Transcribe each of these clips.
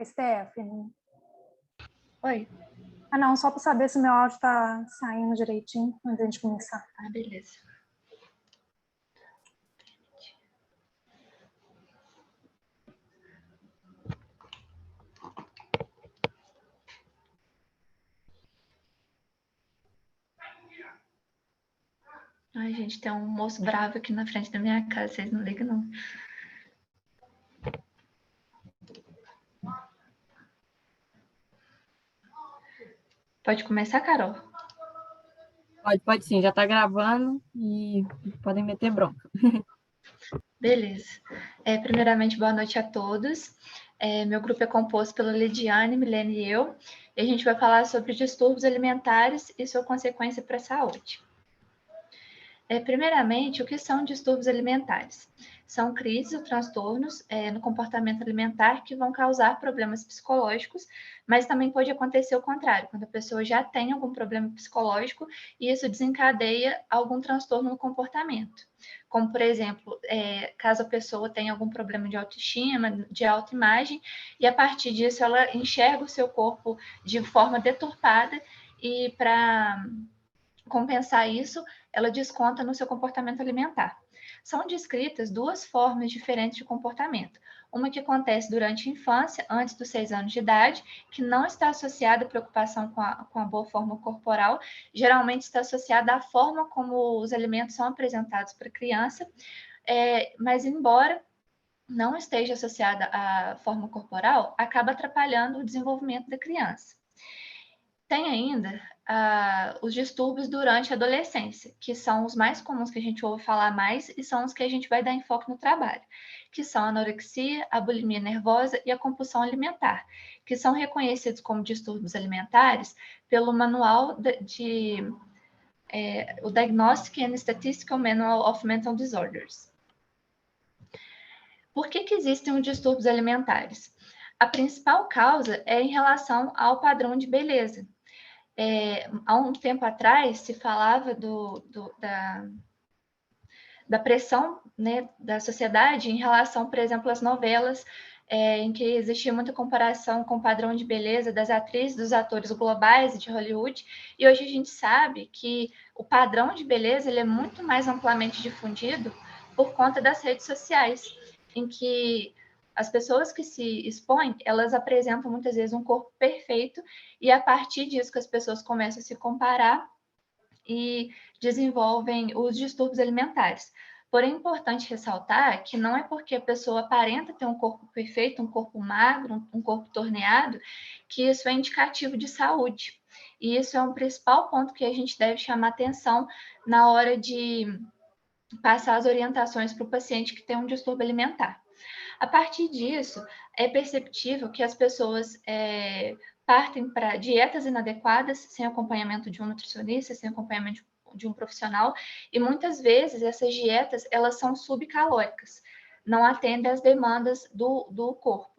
Stephanie. Oi. Ah, não, só para saber se meu áudio está saindo direitinho antes de a gente começar. Ah, beleza. Ai, gente, tem um moço bravo aqui na frente da minha casa, vocês não ligam, não. Pode começar, Carol? Pode sim, já está gravando e podem meter bronca. Beleza. Primeiramente, boa noite a todos. Meu grupo é composto pela Lidiane, Milene e eu, e a gente vai falar sobre distúrbios alimentares e sua consequência para a saúde. Primeiramente, o que são distúrbios alimentares? São crises ou transtornos no comportamento alimentar que vão causar problemas psicológicos, mas também pode acontecer o contrário, quando a pessoa já tem algum problema psicológico e isso desencadeia algum transtorno no comportamento. Como, por exemplo, caso a pessoa tenha algum problema de autoestima, de autoimagem, e a partir disso ela enxerga o seu corpo de forma deturpada e para compensar isso, ela desconta no seu comportamento alimentar. São descritas duas formas diferentes de comportamento. Uma que acontece durante a infância, antes dos 6 anos de idade, que não está associada à preocupação com a boa forma corporal, geralmente está associada à forma como os alimentos são apresentados para a criança, mas embora não esteja associada à forma corporal, acaba atrapalhando o desenvolvimento da criança. Tem ainda os distúrbios durante a adolescência, que são os mais comuns que a gente ouve falar mais e são os que a gente vai dar enfoque no trabalho, que são a anorexia, a bulimia nervosa e a compulsão alimentar, que são reconhecidos como distúrbios alimentares pelo manual o Diagnostic and Statistical Manual of Mental Disorders. Por que existem os distúrbios alimentares? A principal causa é em relação ao padrão de beleza. Há um tempo atrás se falava da pressão, né, da sociedade em relação, por exemplo, às novelas, em que existia muita comparação com o padrão de beleza das atrizes, dos atores globais de Hollywood, e hoje a gente sabe que o padrão de beleza ele é muito mais amplamente difundido por conta das redes sociais, em que as pessoas que se expõem, elas apresentam muitas vezes um corpo perfeito, e a partir disso que as pessoas começam a se comparar e desenvolvem os distúrbios alimentares. Porém, é importante ressaltar que não é porque a pessoa aparenta ter um corpo perfeito, um corpo magro, um corpo torneado, que isso é indicativo de saúde. E isso é um principal ponto que a gente deve chamar atenção na hora de passar as orientações para o paciente que tem um distúrbio alimentar. A partir disso, é perceptível que as pessoas partem para dietas inadequadas, sem acompanhamento de um nutricionista, sem acompanhamento de um profissional, e muitas vezes essas dietas elas são subcalóricas, não atendem às demandas do corpo.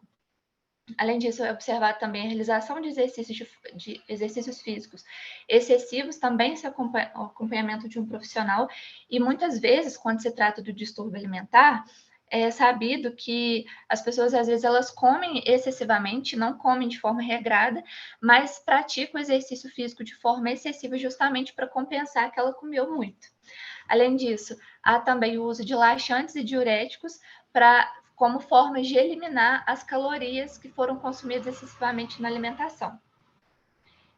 Além disso, é observado também a realização de exercícios físicos excessivos, também sem acompanhamento de um profissional, e muitas vezes, quando se trata do distúrbio alimentar, é sabido que as pessoas, às vezes, elas comem excessivamente, não comem de forma regrada, mas praticam exercício físico de forma excessiva justamente para compensar que ela comeu muito. Além disso, há também o uso de laxantes e diuréticos como formas de eliminar as calorias que foram consumidas excessivamente na alimentação.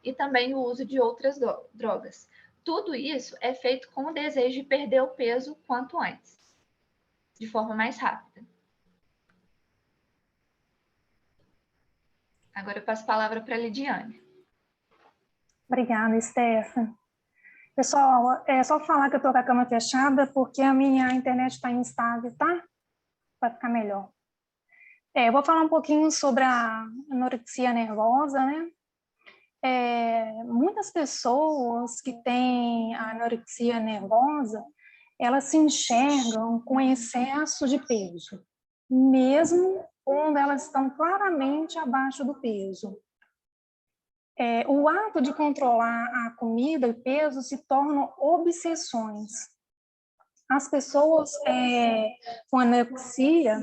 E também o uso de outras drogas. Tudo isso é feito com o desejo de perder o peso quanto antes, de forma mais rápida. Agora eu passo a palavra para a Lidiane. Obrigada, Stephanie. Pessoal, é só falar que eu estou com a câmera fechada porque a minha internet está instável, tá? Para ficar melhor. Eu vou falar um pouquinho sobre a anorexia nervosa, né? Muitas pessoas que têm a anorexia nervosa, elas se enxergam com excesso de peso, mesmo quando elas estão claramente abaixo do peso. O ato de controlar a comida e peso se tornam obsessões. As pessoas com anorexia,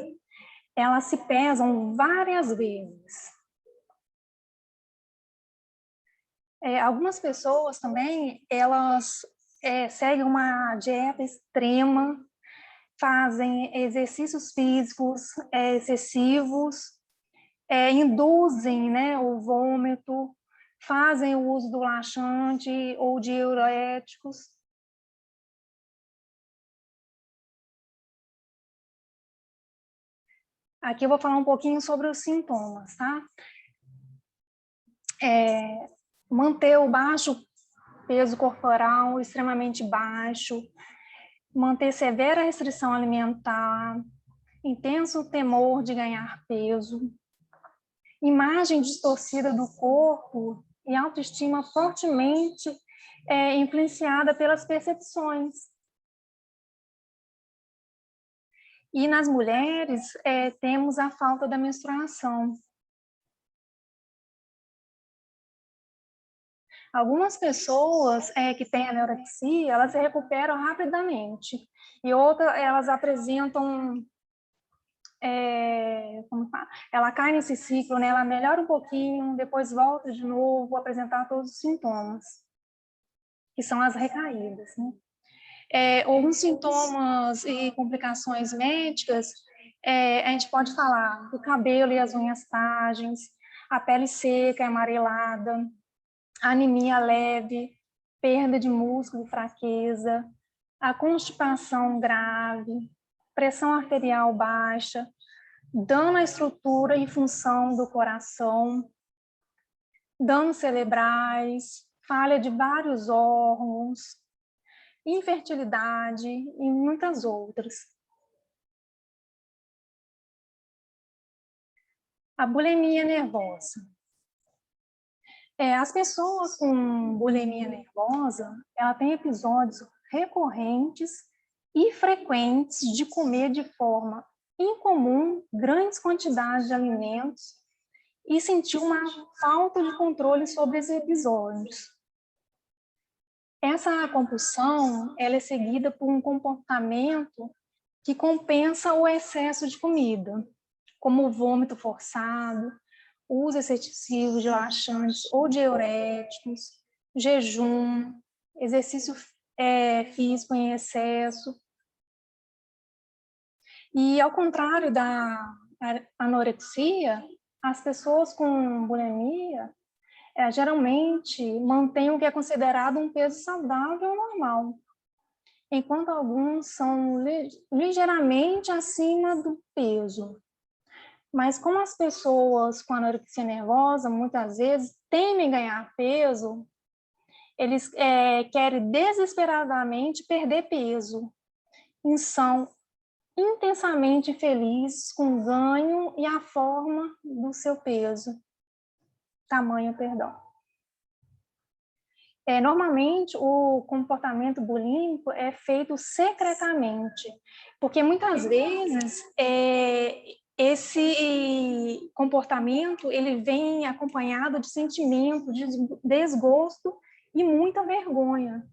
elas se pesam várias vezes. Algumas pessoas também, elas seguem uma dieta extrema, fazem exercícios físicos excessivos, induzem, né, o vômito, fazem o uso do laxante ou diuréticos. Aqui eu vou falar um pouquinho sobre os sintomas, tá? Manter o baixo peso corporal, extremamente baixo, manter severa restrição alimentar, intenso temor de ganhar peso, imagem distorcida do corpo e autoestima fortemente influenciada pelas percepções. E nas mulheres, temos a falta da menstruação. Algumas pessoas que têm anorexia, elas se recuperam rapidamente. E outras, elas apresentam... ela cai nesse ciclo, né? Ela melhora um pouquinho, depois volta de novo a apresentar todos os sintomas, que são as recaídas, né? Alguns sintomas e complicações médicas, a gente pode falar do cabelo e as unhas frágeis, a pele seca e amarelada, anemia leve, perda de músculo e fraqueza, a constipação grave, pressão arterial baixa, dano à estrutura e função do coração, danos cerebrais, falha de vários órgãos, infertilidade e muitas outras. A bulimia nervosa. As pessoas com bulimia nervosa, ela tem episódios recorrentes e frequentes de comer de forma incomum grandes quantidades de alimentos e sentir uma falta de controle sobre esses episódios. Essa compulsão, ela é seguida por um comportamento que compensa o excesso de comida, como o vômito forçado, uso excessivo de laxantes ou diuréticos, jejum, exercício físico em excesso. E, ao contrário da anorexia, as pessoas com bulimia geralmente mantêm o que é considerado um peso saudável normal, enquanto alguns são ligeiramente acima do peso. Mas como as pessoas com anorexia nervosa, muitas vezes, temem ganhar peso, eles querem desesperadamente perder peso e são intensamente felizes com o ganho e a forma do seu tamanho, perdão. Normalmente, o comportamento bulímico é feito secretamente, porque muitas vezes esse comportamento ele vem acompanhado de sentimento de desgosto e muita vergonha.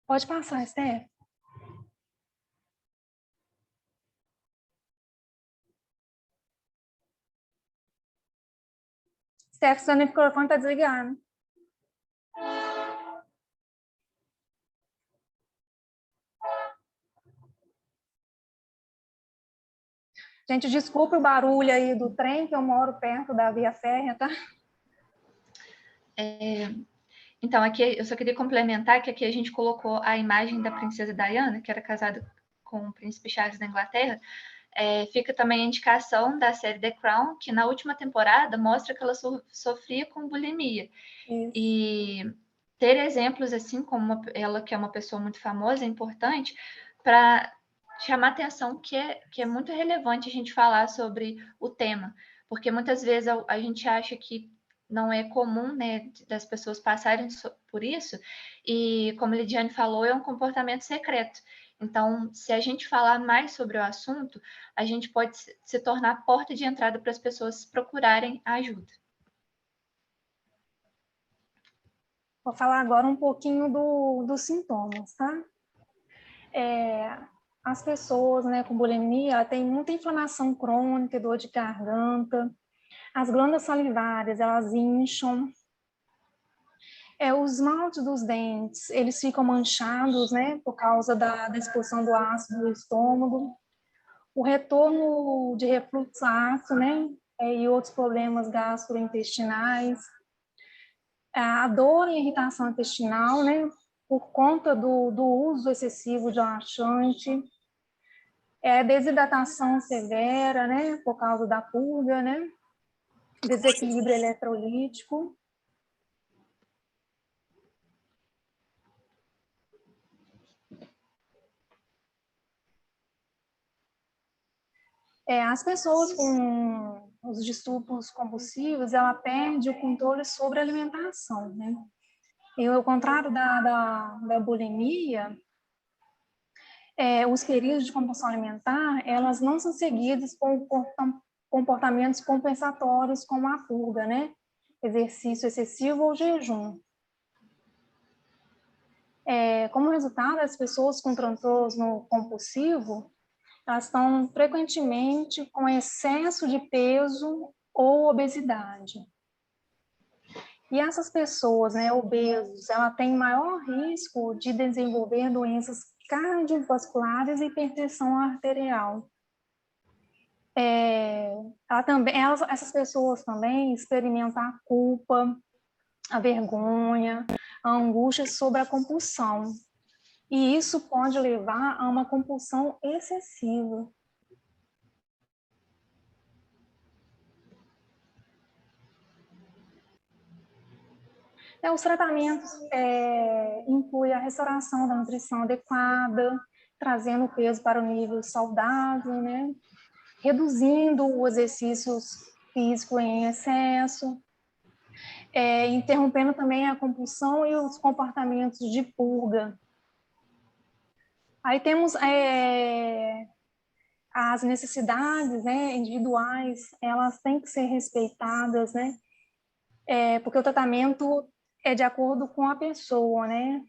Pode passar, Esther. Steph, seu microfone está desligado. Gente, desculpe o barulho aí do trem, que eu moro perto da via férrea, tá? Então, aqui eu só queria complementar que aqui a gente colocou a imagem da princesa Diana, que era casada com o príncipe Charles da Inglaterra. Fica também a indicação da série The Crown, que na última temporada mostra que ela sofria com bulimia. Isso. E ter exemplos assim, como ela, que é uma pessoa muito famosa, é importante para chamar atenção que é muito relevante a gente falar sobre o tema, porque muitas vezes a gente acha que não é comum, né, das pessoas passarem por isso, e como a Lidiane falou, é um comportamento secreto. Então, se a gente falar mais sobre o assunto, a gente pode se tornar a porta de entrada para as pessoas procurarem ajuda. Vou falar agora um pouquinho dos sintomas, tá? As pessoas, né, com bulimia, ela tem muita inflamação crônica, dor de garganta, As glândulas salivares, elas incham. Os esmaltes dos dentes, eles ficam manchados, né, por causa da exposição do ácido do estômago. O retorno de refluxo ácido, né, e outros problemas gastrointestinais. A dor e irritação intestinal, né, por conta do uso excessivo de laxante. Desidratação severa, né, por causa da purga, né, desequilíbrio eletrolítico. As pessoas com os distúrbios compulsivos, ela perde o controle sobre a alimentação, né? E ao contrário da bulimia, os períodos de compulsão alimentar, elas não são seguidos com comportamentos compensatórios como a purga, né? Exercício excessivo ou jejum. Como resultado, as pessoas com transtorno compulsivo, elas estão frequentemente com excesso de peso ou obesidade. E essas pessoas, né, obesos, ela tem maior risco de desenvolver doenças cardiovasculares e hipertensão arterial. Essas pessoas também experimentam a culpa, a vergonha, a angústia sobre a compulsão. E isso pode levar a uma compulsão excessiva. Os tratamentos incluem a restauração da nutrição adequada, trazendo o peso para o nível saudável, né? Reduzindo os exercícios físicos em excesso, interrompendo também a compulsão e os comportamentos de purga. Aí temos as necessidades, né, individuais, elas têm que ser respeitadas, né? Porque o tratamento é de acordo com a pessoa, né?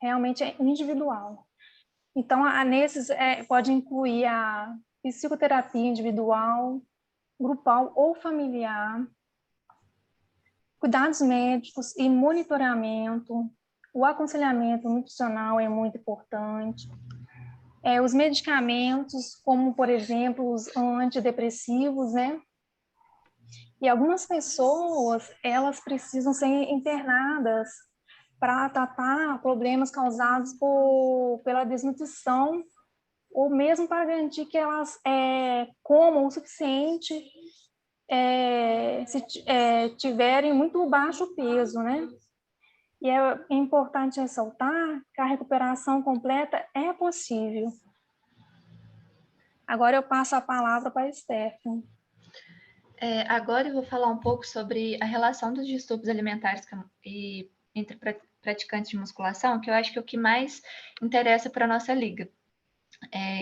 Realmente é individual. Então, pode incluir a psicoterapia individual, grupal ou familiar, cuidados médicos e monitoramento, o aconselhamento nutricional é muito importante. Os medicamentos, como, por exemplo, os antidepressivos, né? E algumas pessoas, elas precisam ser internadas para tratar problemas causados pela desnutrição, ou mesmo para garantir que elas comam o suficiente se tiverem muito baixo peso, né? E é importante ressaltar que a recuperação completa é possível. Agora eu passo a palavra para a Stephanie. Agora eu vou falar um pouco sobre a relação dos distúrbios alimentares entre praticantes de musculação, que eu acho que é o que mais interessa para a nossa liga.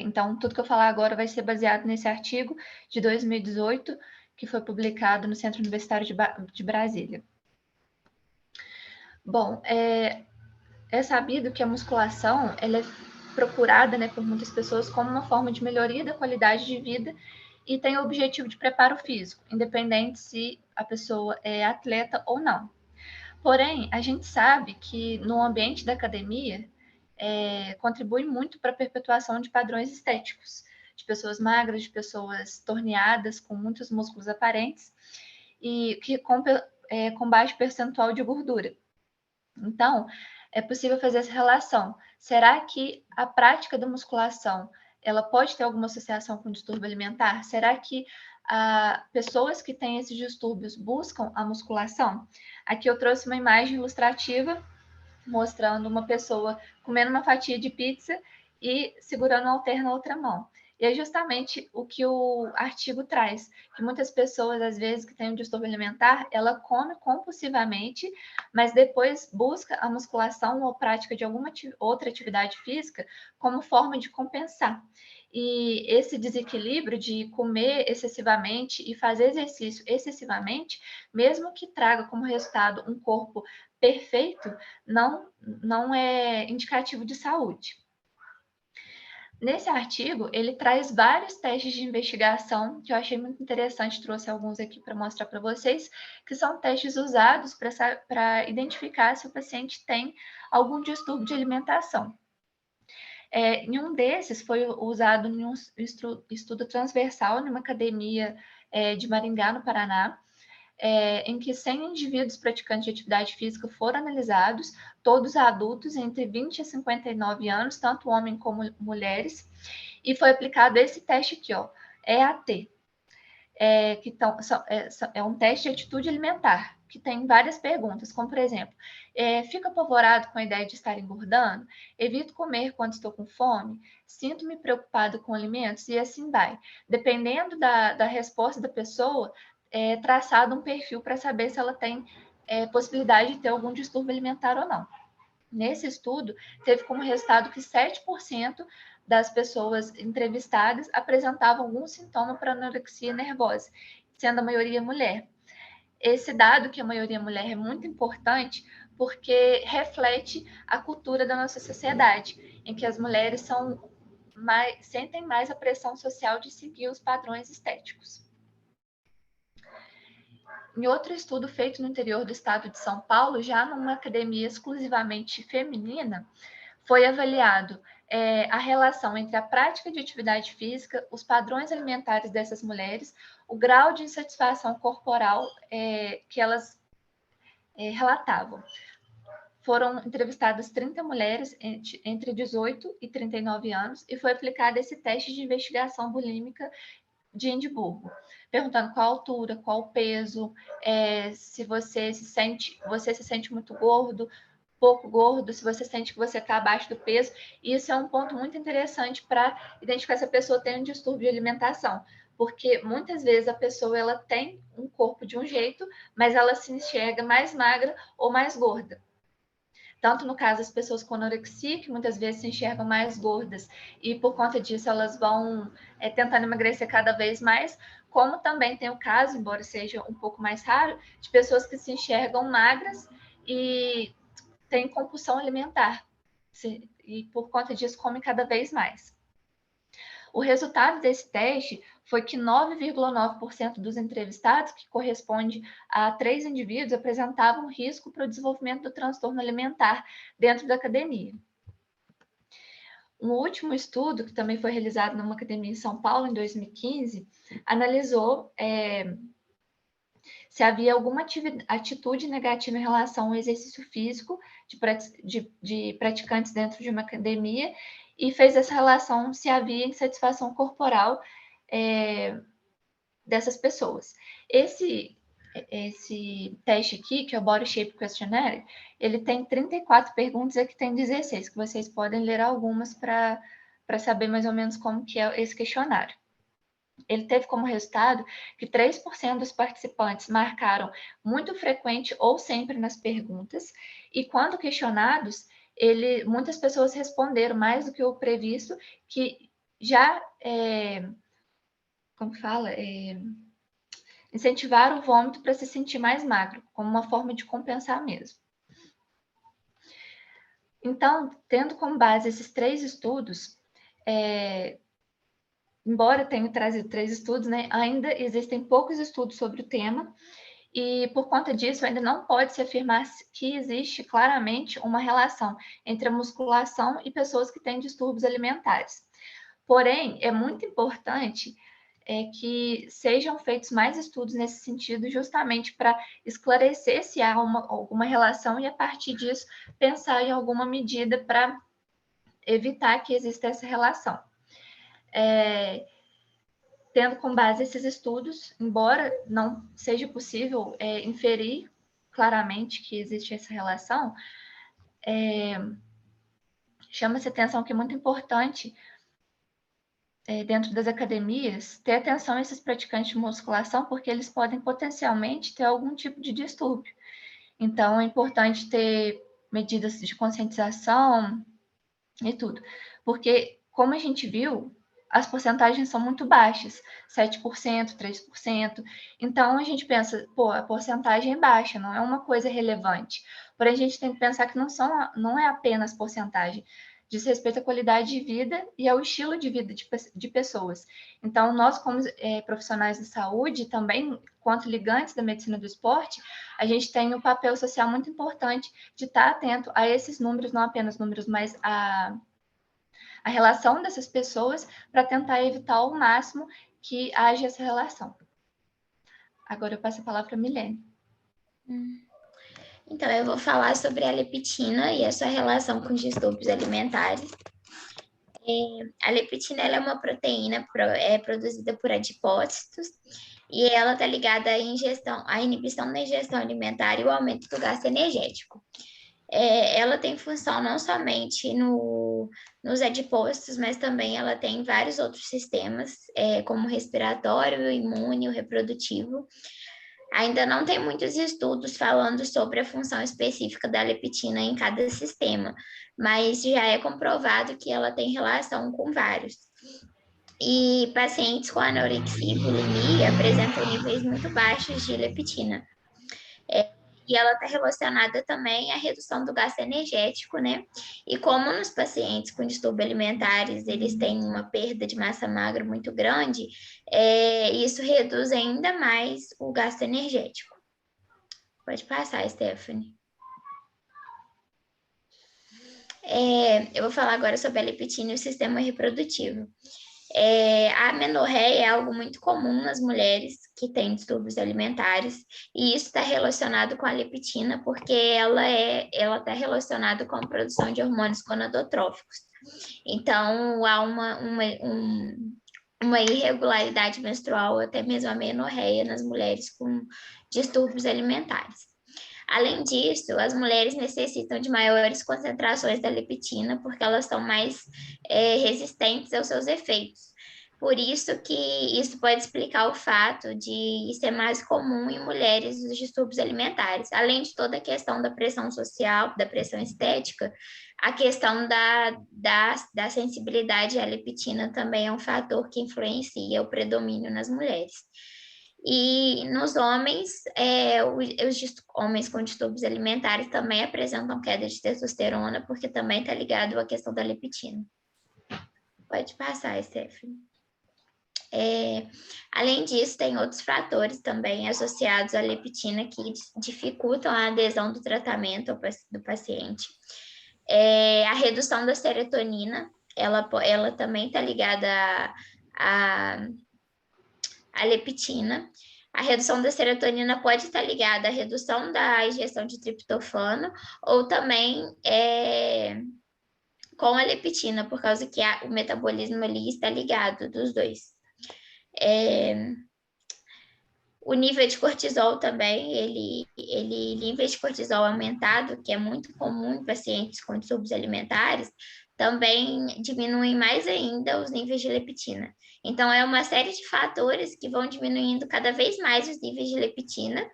Então, tudo que eu falar agora vai ser baseado nesse artigo de 2018, que foi publicado no Centro Universitário de Brasília. Bom, é sabido que a musculação ela é procurada, né, por muitas pessoas como uma forma de melhoria da qualidade de vida e tem o objetivo de preparo físico, independente se a pessoa é atleta ou não. Porém, a gente sabe que no ambiente da academia contribui muito para a perpetuação de padrões estéticos, de pessoas magras, de pessoas torneadas, com muitos músculos aparentes e que com baixo percentual de gordura. Então, é possível fazer essa relação. Será que a prática da musculação ela pode ter alguma associação com distúrbio alimentar? Será que pessoas que têm esses distúrbios buscam a musculação? Aqui eu trouxe uma imagem ilustrativa mostrando uma pessoa comendo uma fatia de pizza e segurando um halter na outra mão. E é justamente o que o artigo traz, que muitas pessoas, às vezes, que têm um distúrbio alimentar, ela come compulsivamente, mas depois busca a musculação ou prática de alguma outra atividade física como forma de compensar. E esse desequilíbrio de comer excessivamente e fazer exercício excessivamente, mesmo que traga como resultado um corpo perfeito, não é indicativo de saúde. Nesse artigo, ele traz vários testes de investigação que eu achei muito interessante, trouxe alguns aqui para mostrar para vocês, que são testes usados para identificar se o paciente tem algum distúrbio de alimentação. Em um desses foi usado em um estudo transversal numa academia de Maringá, no Paraná, em que 100 indivíduos praticantes de atividade física foram analisados, todos adultos entre 20 e 59 anos, tanto homens como mulheres, e foi aplicado esse teste aqui, ó, EAT, é um teste de atitude alimentar, que tem várias perguntas, como, por exemplo, fico apavorado com a ideia de estar engordando? Evito comer quando estou com fome? Sinto-me preocupado com alimentos? E assim vai. Dependendo da resposta da pessoa, traçado um perfil para saber se ela tem possibilidade de ter algum distúrbio alimentar ou não. Nesse estudo, teve como resultado que 7% das pessoas entrevistadas apresentavam algum sintoma para anorexia nervosa, sendo a maioria mulher. Esse dado, que a maioria mulher, é muito importante porque reflete a cultura da nossa sociedade, em que as mulheres sentem mais a pressão social de seguir os padrões estéticos. Em outro estudo feito no interior do estado de São Paulo, já numa academia exclusivamente feminina, foi avaliado a relação entre a prática de atividade física, os padrões alimentares dessas mulheres, o grau de insatisfação corporal que elas relatavam. Foram entrevistadas 30 mulheres entre 18 e 39 anos e foi aplicado esse teste de investigação bulímica de Edimburgo, perguntando qual a altura, qual o peso, se você se sente muito gordo, pouco gordo, se você sente que você está abaixo do peso. E isso é um ponto muito interessante para identificar se a pessoa tem um distúrbio de alimentação, porque muitas vezes a pessoa ela tem um corpo de um jeito, mas ela se enxerga mais magra ou mais gorda. Tanto no caso das pessoas com anorexia, que muitas vezes se enxergam mais gordas e por conta disso elas vão tentando emagrecer cada vez mais, como também tem o caso, embora seja um pouco mais raro, de pessoas que se enxergam magras e têm compulsão alimentar e por conta disso comem cada vez mais. O resultado desse teste foi que 9,9% dos entrevistados, que corresponde a 3 indivíduos, apresentavam risco para o desenvolvimento do transtorno alimentar dentro da academia. Um último estudo, que também foi realizado numa academia em São Paulo, em 2015, analisou se havia alguma atitude negativa em relação ao exercício físico de praticantes dentro de uma academia e fez essa relação se havia insatisfação corporal dessas pessoas. Esse teste aqui, que é o Body Shape Questionnaire, ele tem 34 perguntas, aqui tem 16, que vocês podem ler algumas para saber mais ou menos como que é esse questionário. Ele teve como resultado que 3% dos participantes marcaram muito frequente ou sempre nas perguntas, e quando questionados, muitas pessoas responderam mais do que o previsto, que já, como fala, incentivaram o vômito para se sentir mais magro, como uma forma de compensar mesmo. Então, tendo como base esses 3 estudos, embora tenha trazido 3 estudos, né, ainda existem poucos estudos sobre o tema, e por conta disso ainda não pode se afirmar que existe claramente uma relação entre a musculação e pessoas que têm distúrbios alimentares. Porém, é muito importante que sejam feitos mais estudos nesse sentido, justamente para esclarecer se há alguma relação e, a partir disso, pensar em alguma medida para evitar que exista essa relação. Tendo com base esses estudos, embora não seja possível inferir claramente que existe essa relação, chama-se atenção que é muito importante, dentro das academias, ter atenção a esses praticantes de musculação, porque eles podem potencialmente ter algum tipo de distúrbio. Então, é importante ter medidas de conscientização e tudo, porque, como a gente viu, as porcentagens são muito baixas, 7%, 3%. Então, a gente pensa, pô, a porcentagem é baixa, não é uma coisa relevante. Porém, a gente tem que pensar que não é apenas porcentagem. diz respeito à qualidade de vida e ao estilo de vida de pessoas. Então, nós, como profissionais de saúde, também, quanto ligantes da medicina do esporte, a gente tem um papel social muito importante de estar atento a esses números, não apenas números, mas a relação dessas pessoas, para tentar evitar ao máximo que haja essa relação. Agora eu passo a palavra para a Milene. Então, eu vou falar sobre a leptina e a sua relação com os distúrbios alimentares. A leptina ela é uma proteína produzida por adipócitos e ela está ligada à inibição da ingestão alimentar e o aumento do gasto energético. Ela tem função não somente nos adipócitos, mas também ela tem vários outros sistemas, como o respiratório, o imune, o reprodutivo. Ainda não tem muitos estudos falando sobre a função específica da leptina em cada sistema, mas já é comprovado que ela tem relação com vários. E pacientes com anorexia e bulimia apresentam níveis muito baixos de leptina. E ela está relacionada também à redução do gasto energético, né? E como nos pacientes com distúrbios alimentares, eles têm uma perda de massa magra muito grande, isso reduz ainda mais o gasto energético. Pode passar, Stephanie. Eu vou falar agora sobre a leptina e o sistema reprodutivo. A amenorreia é algo muito comum nas mulheres que têm distúrbios alimentares, e isso está relacionado com a leptina, porque ela está relacionada com a produção de hormônios gonadotróficos. Então, há uma irregularidade menstrual, até mesmo a amenorreia nas mulheres com distúrbios alimentares. Além disso, as mulheres necessitam de maiores concentrações da leptina, porque elas são mais resistentes aos seus efeitos. Por isso que isso pode explicar o fato de ser mais comum em mulheres os distúrbios alimentares. Além de toda a questão da pressão social, da pressão estética, a questão da sensibilidade à leptina também é um fator que influencia o predomínio nas mulheres. E nos homens, os homens com distúrbios alimentares também apresentam queda de testosterona, porque também está ligado à questão da leptina. Pode passar, Stephanie. Além disso, tem outros fatores também associados à leptina que dificultam a adesão do tratamento do paciente. A redução da serotonina, ela também está ligada à leptina. A redução da serotonina pode estar ligada à redução da ingestão de triptofano ou também com a leptina, por causa que o metabolismo ali está ligado dos dois. O nível de cortisol também, nível de cortisol aumentado, que é muito comum em pacientes com distúrbios alimentares, também diminuem mais ainda os níveis de leptina. Então, é uma série de fatores que vão diminuindo cada vez mais os níveis de leptina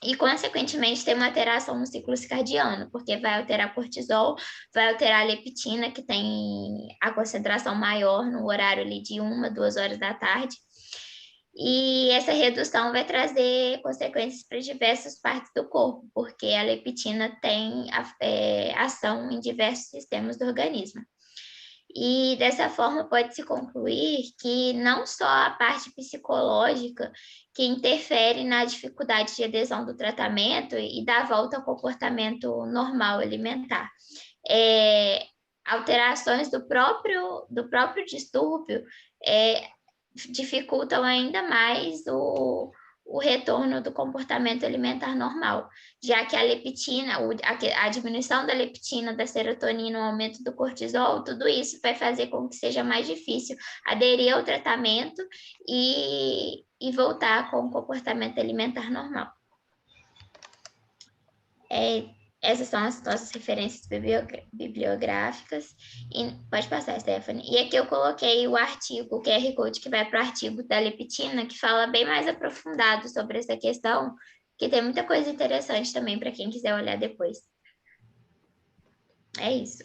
e, consequentemente, tem uma alteração no ciclo circadiano, porque vai alterar cortisol, vai alterar a leptina, que tem a concentração maior no horário ali de 1, 2 horas da tarde. E essa redução vai trazer consequências para diversas partes do corpo, porque a leptina tem ação em diversos sistemas do organismo. E dessa forma pode-se concluir que não só a parte psicológica que interfere na dificuldade de adesão do tratamento e da volta ao comportamento normal alimentar. Alterações do próprio distúrbio dificultam ainda mais o retorno do comportamento alimentar normal, já que a leptina, a diminuição da leptina, da serotonina, o aumento do cortisol, tudo isso vai fazer com que seja mais difícil aderir ao tratamento e voltar com o comportamento alimentar normal. Essas são as nossas referências bibliográficas. Pode passar, Stephanie. E aqui eu coloquei o artigo, o QR Code, que vai para o artigo da leptina, que fala bem mais aprofundado sobre essa questão, que tem muita coisa interessante também para quem quiser olhar depois. É isso.